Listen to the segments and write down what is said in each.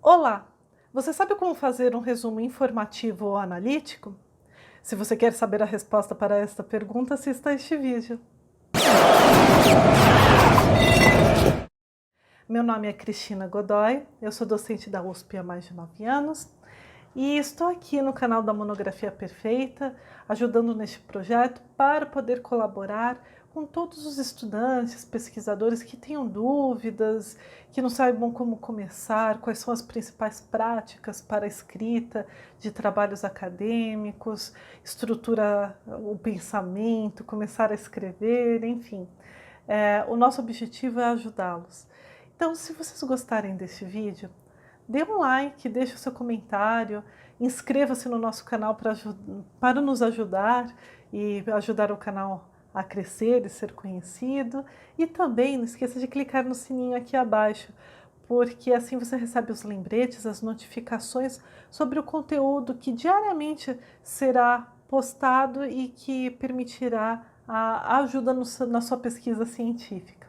Olá! Você sabe como fazer um resumo informativo ou analítico? Se você quer saber a resposta para esta pergunta, assista a este vídeo. Meu nome é Cristina Godoy, eu sou docente da USP há mais de 9 anos e estou aqui no canal da Monografia Perfeita, ajudando neste projeto para poder colaborar com todos os estudantes, pesquisadores que tenham dúvidas, que não saibam como começar, quais são as principais práticas para a escrita de trabalhos acadêmicos, estruturar o pensamento, começar a escrever, enfim. O nosso objetivo é ajudá-los. Então, se vocês gostarem deste vídeo, dê um like, deixe o seu comentário, inscreva-se no nosso canal para nos ajudar e ajudar o canal a crescer e ser conhecido. E também não esqueça de clicar no sininho aqui abaixo, porque assim você recebe os lembretes, as notificações sobre o conteúdo que diariamente será postado e que permitirá a ajuda na sua pesquisa científica.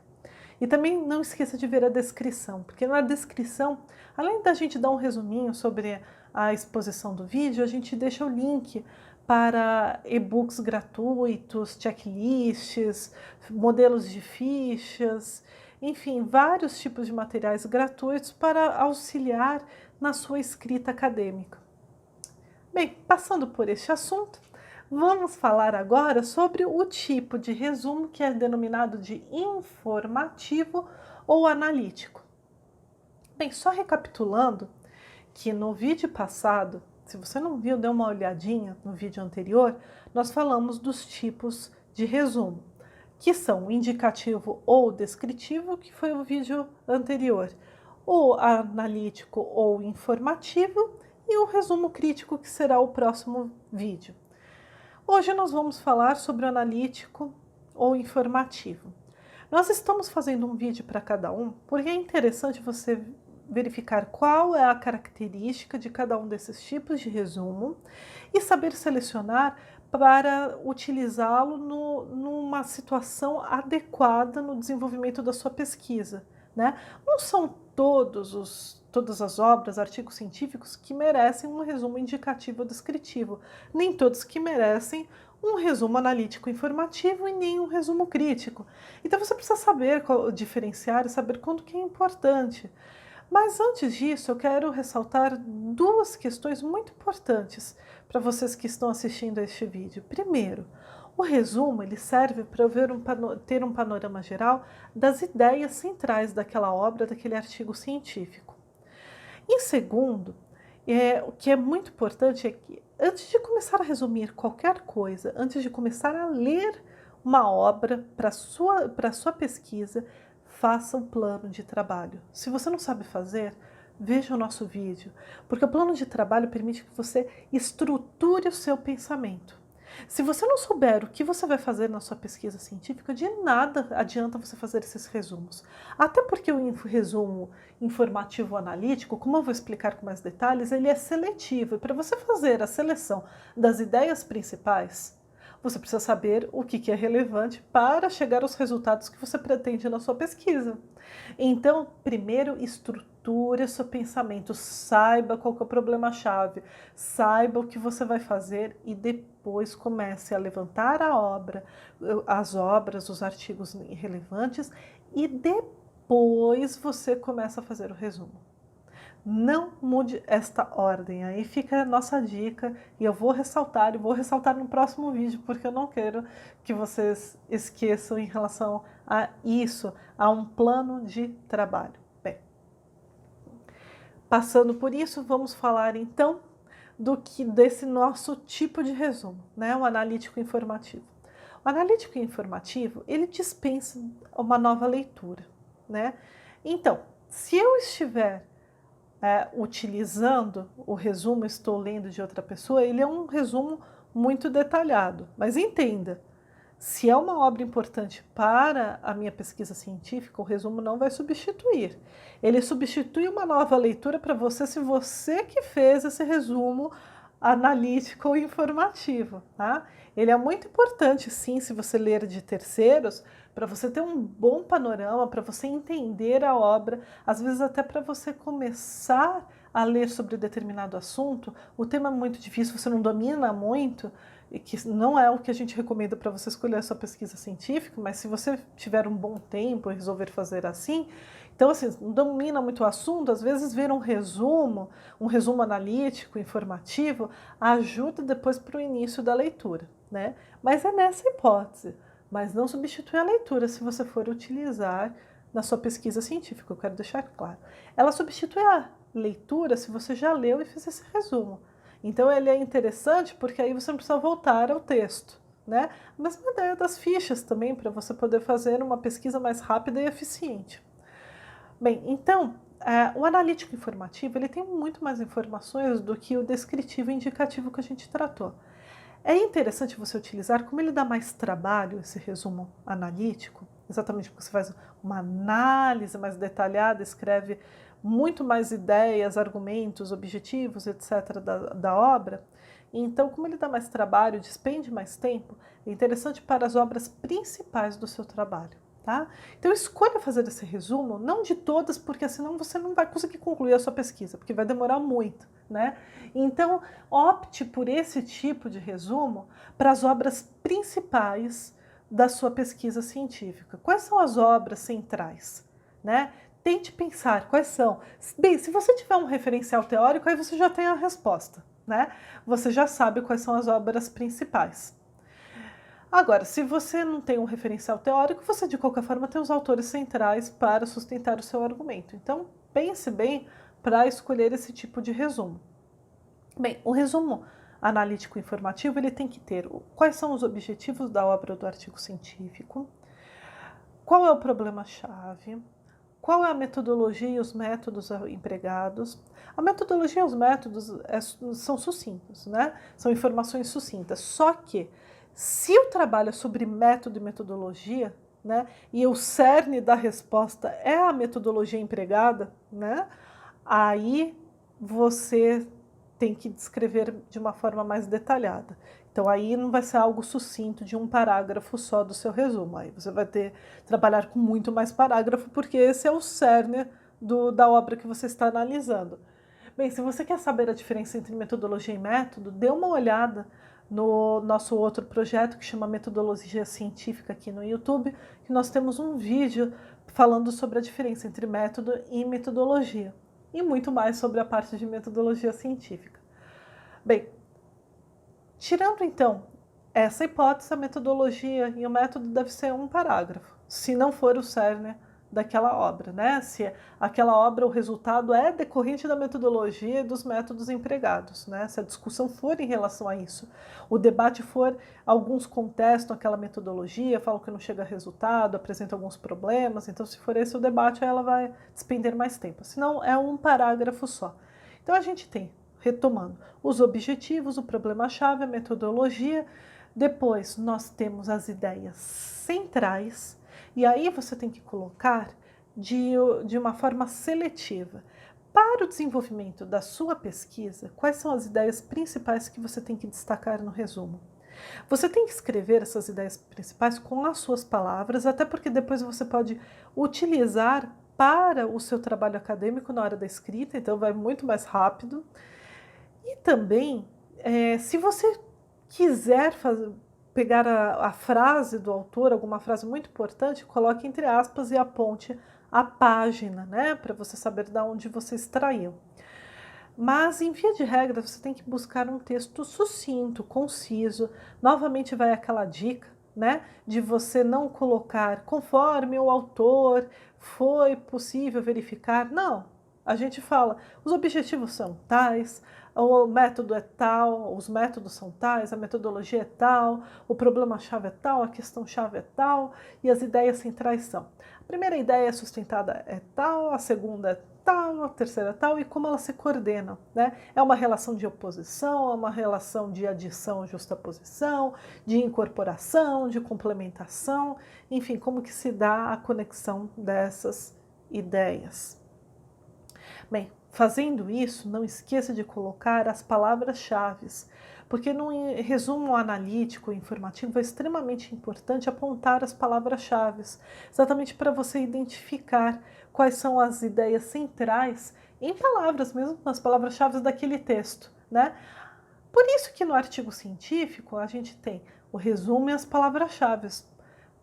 E também não esqueça de ver a descrição, porque na descrição, além da gente dar um resuminho sobre a exposição do vídeo, a gente deixa o link para e-books gratuitos, checklists, modelos de fichas, enfim, vários tipos de materiais gratuitos para auxiliar na sua escrita acadêmica. Bem, passando por este assunto, vamos falar agora sobre o tipo de resumo que é denominado de informativo ou analítico. Bem, só recapitulando que no vídeo passado, se você não viu, dê uma olhadinha no vídeo anterior, nós falamos dos tipos de resumo, que são o indicativo ou descritivo, que foi o vídeo anterior, o analítico ou informativo e o resumo crítico, que será o próximo vídeo. Hoje nós vamos falar sobre o analítico ou informativo. Nós estamos fazendo um vídeo para cada um, porque é interessante você verificar qual é a característica de cada um desses tipos de resumo e saber selecionar para utilizá-lo numa situação adequada no desenvolvimento da sua pesquisa, né? Não são todas as obras, artigos científicos que merecem um resumo indicativo ou descritivo, nem todos que merecem um resumo analítico informativo e nem um resumo crítico. Então você precisa saber diferenciar e saber quando que é importante. Mas antes disso, eu quero ressaltar duas questões muito importantes para vocês que estão assistindo a este vídeo. Primeiro, o resumo ele serve para ter um panorama geral das ideias centrais daquela obra, daquele artigo científico. E segundo, o que é muito importante é que antes de começar a resumir qualquer coisa, antes de começar a ler uma obra para a sua pesquisa, faça um plano de trabalho. Se você não sabe fazer, veja o nosso vídeo, porque o plano de trabalho permite que você estruture o seu pensamento. Se você não souber o que você vai fazer na sua pesquisa científica, de nada adianta você fazer esses resumos. Até porque o resumo informativo analítico, como eu vou explicar com mais detalhes, ele é seletivo. E para você fazer a seleção das ideias principais, você precisa saber o que é relevante para chegar aos resultados que você pretende na sua pesquisa. Então, primeiro, estruture o seu pensamento, saiba qual que é o problema-chave, saiba o que você vai fazer e depois comece a levantar as obras, os artigos relevantes e depois você começa a fazer o resumo. Não mude esta ordem, aí fica a nossa dica e eu vou ressaltar no próximo vídeo, porque eu não quero que vocês esqueçam em relação a isso, a um plano de trabalho. Bem, passando por isso, vamos falar então desse nosso tipo de resumo, né? O analítico informativo. O analítico informativo, ele dispensa uma nova leitura, né? Então, se eu estiver utilizando o resumo, estou lendo de outra pessoa, ele é um resumo muito detalhado. Mas entenda, se é uma obra importante para a minha pesquisa científica, o resumo não vai substituir. Ele substitui uma nova leitura para você, se você que fez esse resumo analítico ou informativo, tá? Ele é muito importante, sim, se você ler de terceiros, para você ter um bom panorama, para você entender a obra, às vezes até para você começar a ler sobre determinado assunto, o tema é muito difícil, você não domina muito, e que não é o que a gente recomenda para você escolher a sua pesquisa científica, mas se você tiver um bom tempo e resolver fazer assim, então assim, não domina muito o assunto, às vezes ver um resumo analítico, informativo, ajuda depois para o início da leitura, né? Mas é nessa hipótese, mas não substitui a leitura se você for utilizar na sua pesquisa científica, eu quero deixar claro. Ela substitui a leitura se você já leu e fez esse resumo. Então ele é interessante porque aí você não precisa voltar ao texto, né? A mesma ideia das fichas também, para você poder fazer uma pesquisa mais rápida e eficiente. Bem, então, o analítico informativo ele tem muito mais informações do que o descritivo e indicativo que a gente tratou. É interessante você utilizar, como ele dá mais trabalho, esse resumo analítico, exatamente porque você faz uma análise mais detalhada, escreve muito mais ideias, argumentos, objetivos, etc. da obra. Então, como ele dá mais trabalho, despende mais tempo, é interessante para as obras principais do seu trabalho. Tá? Então, escolha fazer esse resumo, não de todas, porque senão você não vai conseguir concluir a sua pesquisa, porque vai demorar muito, né? Então, opte por esse tipo de resumo para as obras principais da sua pesquisa científica. Quais são as obras centrais, né? Tente pensar quais são. Bem, se você tiver um referencial teórico, aí você já tem a resposta, né? Você já sabe quais são as obras principais. Agora, se você não tem um referencial teórico, você de qualquer forma tem os autores centrais para sustentar o seu argumento. Então, pense bem para escolher esse tipo de resumo. Bem, o resumo analítico informativo ele tem que ter quais são os objetivos da obra ou do artigo científico, qual é o problema-chave, qual é a metodologia e os métodos empregados. A metodologia e os métodos são sucintos, né? São informações sucintas, só que se o trabalho é sobre método e metodologia, né, e o cerne da resposta é a metodologia empregada, né, aí você tem que descrever de uma forma mais detalhada. Então aí não vai ser algo sucinto de um parágrafo só do seu resumo, aí você vai ter que trabalhar com muito mais parágrafo, porque esse é o cerne da obra que você está analisando. Bem, se você quer saber a diferença entre metodologia e método, dê uma olhada no nosso outro projeto que chama Metodologia Científica aqui no YouTube, que nós temos um vídeo falando sobre a diferença entre método e metodologia e muito mais sobre a parte de metodologia científica. Bem, tirando então essa hipótese, a metodologia e o método deve ser um parágrafo, se não for o cerne daquela obra, né? Se aquela obra, o resultado é decorrente da metodologia e dos métodos empregados, né? Se a discussão for em relação a isso, o debate for, alguns contestam aquela metodologia, falam que não chega a resultado, apresentam alguns problemas, então se for esse o debate, ela vai despender mais tempo, senão é um parágrafo só. Então a gente tem, retomando, os objetivos, o problema-chave, a metodologia, depois nós temos as ideias centrais, e aí você tem que colocar de uma forma seletiva. Para o desenvolvimento da sua pesquisa, quais são as ideias principais que você tem que destacar no resumo? Você tem que escrever essas ideias principais com as suas palavras, até porque depois você pode utilizar para o seu trabalho acadêmico na hora da escrita, então vai muito mais rápido. E também, se você quiser pegar a frase do autor, alguma frase muito importante, coloque entre aspas e aponte a página, né, para você saber de onde você extraiu. Mas, em via de regra, você tem que buscar um texto sucinto, conciso. Novamente vai aquela dica, né, de você não colocar conforme o autor foi possível verificar. Não, a gente fala, os objetivos são tais, o método é tal, os métodos são tais, a metodologia é tal, o problema-chave é tal, a questão-chave é tal e as ideias centrais são. A primeira ideia sustentada é tal, a segunda é tal, a terceira é tal e como elas se coordenam, né? É uma relação de oposição, é uma relação de adição, justaposição, de incorporação, de complementação, enfim, como que se dá a conexão dessas ideias. Bem, fazendo isso, não esqueça de colocar as palavras-chave, porque no resumo analítico e informativo é extremamente importante apontar as palavras-chave, exatamente para você identificar quais são as ideias centrais em palavras mesmo, nas palavras-chave daquele texto, né? Por isso que no artigo científico a gente tem o resumo e as palavras-chave,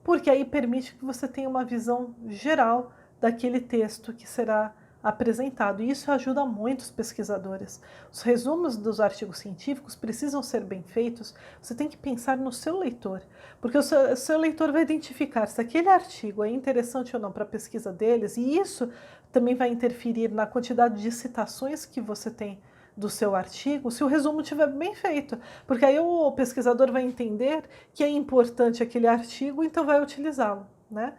porque aí permite que você tenha uma visão geral daquele texto que será apresentado. E isso ajuda muito os pesquisadores. Os resumos dos artigos científicos precisam ser bem feitos. Você tem que pensar no seu leitor, porque o seu leitor vai identificar se aquele artigo é interessante ou não para a pesquisa deles, e isso também vai interferir na quantidade de citações que você tem do seu artigo, se o resumo estiver bem feito, porque aí o pesquisador vai entender que é importante aquele artigo, então vai utilizá-lo, né?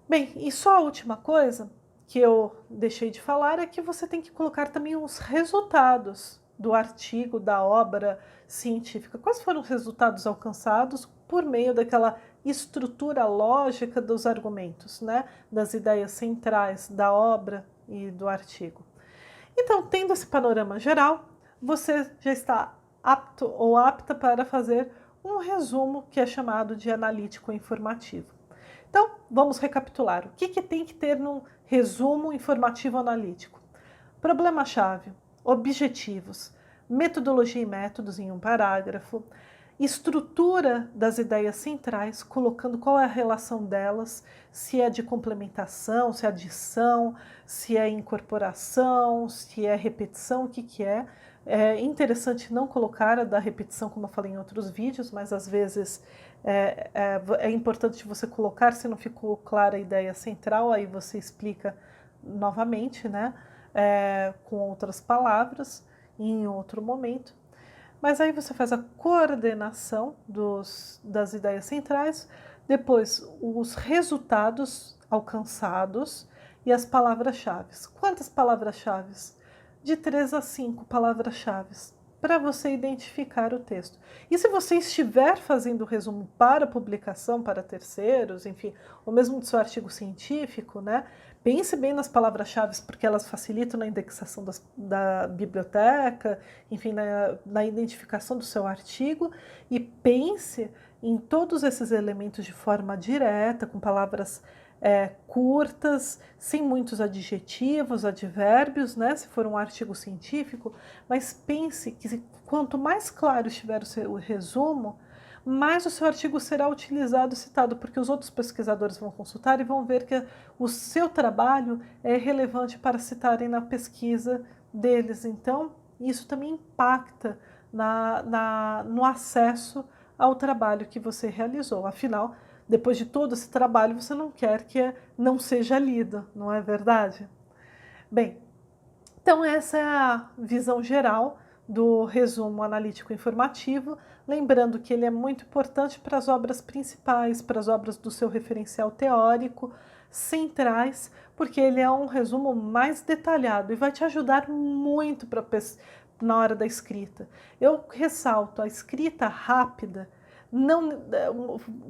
Bem, e só a última coisa que eu deixei de falar é que você tem que colocar também os resultados do artigo, da obra científica. Quais foram os resultados alcançados por meio daquela estrutura lógica dos argumentos, né? Das ideias centrais da obra e do artigo. Então, tendo esse panorama geral, você já está apto ou apta para fazer um resumo que é chamado de analítico informativo. Então, vamos recapitular. O que tem que ter num resumo informativo analítico? Problema-chave, objetivos, metodologia e métodos em um parágrafo, estrutura das ideias centrais, colocando qual é a relação delas, se é de complementação, se é adição, se é incorporação, se é repetição, o que é. É interessante não colocar a da repetição, como eu falei em outros vídeos, mas às vezes é importante você colocar, se não ficou clara a ideia central, aí você explica novamente, né, com outras palavras, em outro momento. Mas aí você faz a coordenação das ideias centrais, depois os resultados alcançados e as palavras-chave. Quantas palavras-chave? De 3 a 5 palavras-chave para você identificar o texto. E se você estiver fazendo o resumo para publicação, para terceiros, enfim, ou mesmo do seu artigo científico, né? Pense bem nas palavras-chave, porque elas facilitam na indexação da biblioteca, enfim, na identificação do seu artigo, e pense em todos esses elementos de forma direta, com palavras curtas, sem muitos adjetivos, advérbios, né, se for um artigo científico, mas pense que quanto mais claro estiver o resumo, mais o seu artigo será utilizado e citado, porque os outros pesquisadores vão consultar e vão ver que o seu trabalho é relevante para citarem na pesquisa deles. Então, isso também impacta no acesso ao trabalho que você realizou. Afinal, depois de todo esse trabalho, você não quer que não seja lido, não é verdade? Bem, então essa é a visão geral do resumo analítico informativo, lembrando que ele é muito importante para as obras principais, para as obras do seu referencial teórico, centrais, porque ele é um resumo mais detalhado e vai te ajudar muito na hora da escrita. Eu ressalto a escrita rápida. Não,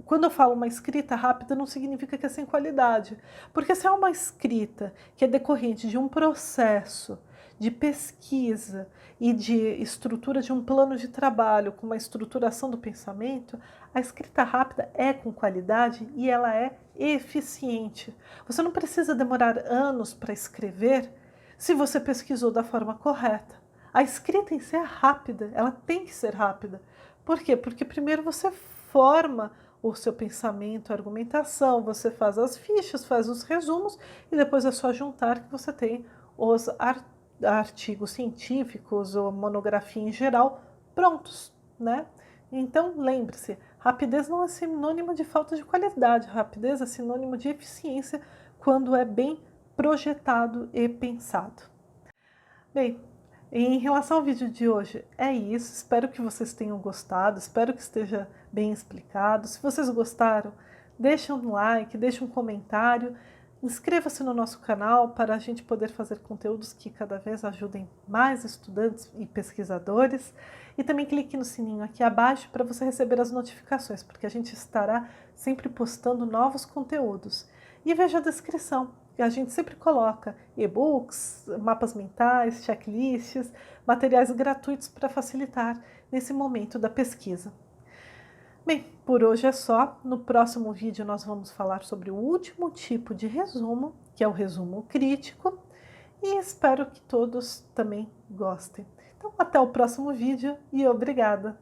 quando eu falo uma escrita rápida, não significa que é sem qualidade, porque se é uma escrita que é decorrente de um processo de pesquisa e de estrutura de um plano de trabalho, com uma estruturação do pensamento, a escrita rápida é com qualidade e ela é eficiente. Você não precisa demorar anos para escrever se você pesquisou da forma correta. A escrita em si é rápida, ela tem que ser rápida. Por quê? Porque primeiro você forma o seu pensamento, a argumentação, você faz as fichas, faz os resumos e depois é só juntar que você tem os artigos científicos ou monografia em geral prontos, né? Então lembre-se, rapidez não é sinônimo de falta de qualidade, rapidez é sinônimo de eficiência quando é bem projetado e pensado. Bem, em relação ao vídeo de hoje, é isso. Espero que vocês tenham gostado, espero que esteja bem explicado. Se vocês gostaram, deixem um like, deixem um comentário, inscreva-se no nosso canal para a gente poder fazer conteúdos que cada vez ajudem mais estudantes e pesquisadores. E também clique no sininho aqui abaixo para você receber as notificações, porque a gente estará sempre postando novos conteúdos. E veja a descrição. A gente sempre coloca e-books, mapas mentais, checklists, materiais gratuitos para facilitar nesse momento da pesquisa. Bem, por hoje é só. No próximo vídeo nós vamos falar sobre o último tipo de resumo, que é o resumo crítico. e espero que todos também gostem. Então, até o próximo vídeo e obrigada!